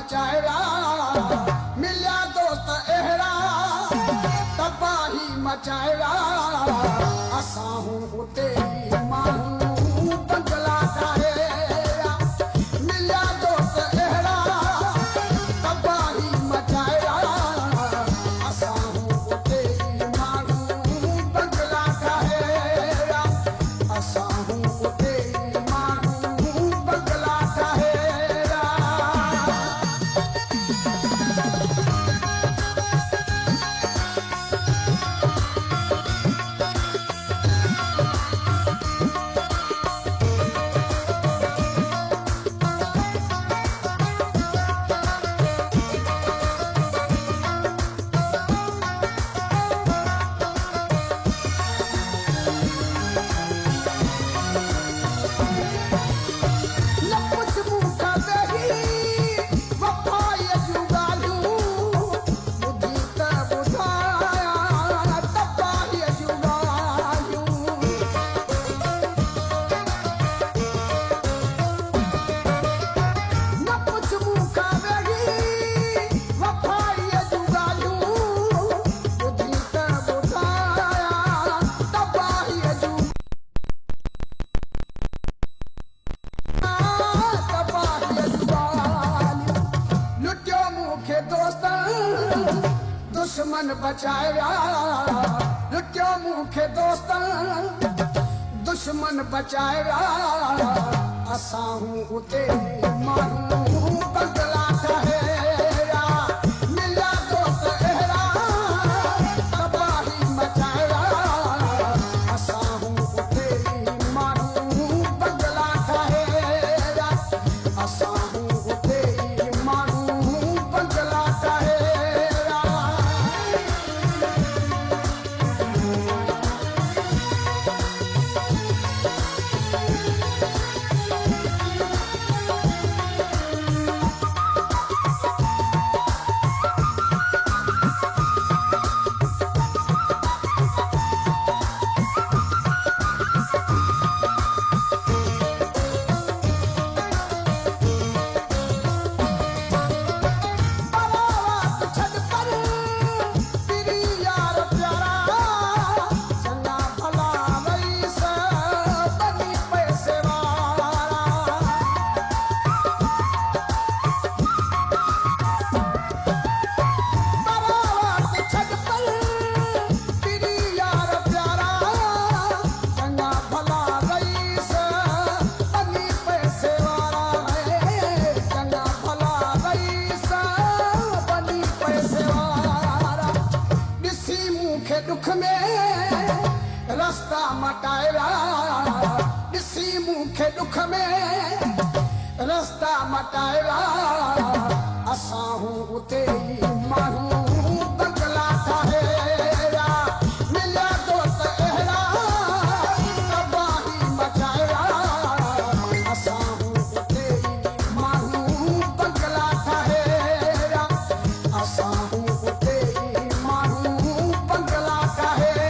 मचाया मिलिया दोस्त अहिड़ा तबाही मचाया असां हूं उते माण्हू बंगला ठाहिया मिलिया दोस्त अहिड़ा तबाही मचाया असां हूं उते माण्हू बंगला ठाहिया असां हूं उते माण्हू बंगला ठाहिया दुश्मन बचाया लुटियो मूंखे दोस्तन दुश्मन बचाया असां हूं उते माण्हू बंगला ठाहिया मिलिया दोस्त अहिड़ा तबाही मचाया असां हूं उते माण्हू बंगला ठाहिया असां हूं उते माण्हू बंगला ठाहिया दुख में रास्ता मटाया ॾिसी मूंखे दुख में रास्ता मटाया असां हूं उते माण्हू बंगला ठाहिया मिलिया दोस्त अहिड़ा तबाही मचाया असां हूं उते माण्हू बंगला ठाहिया असां हूं उते माण्हू बंगला ठाहिया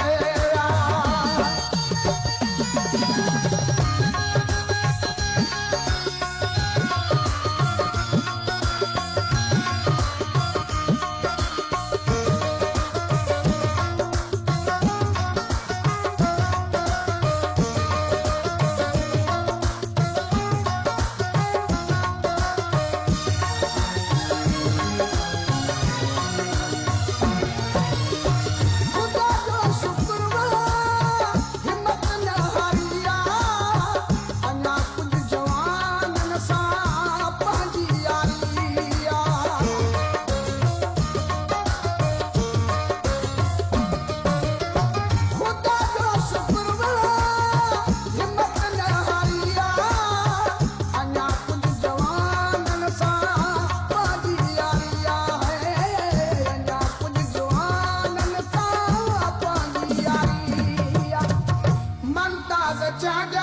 Jaga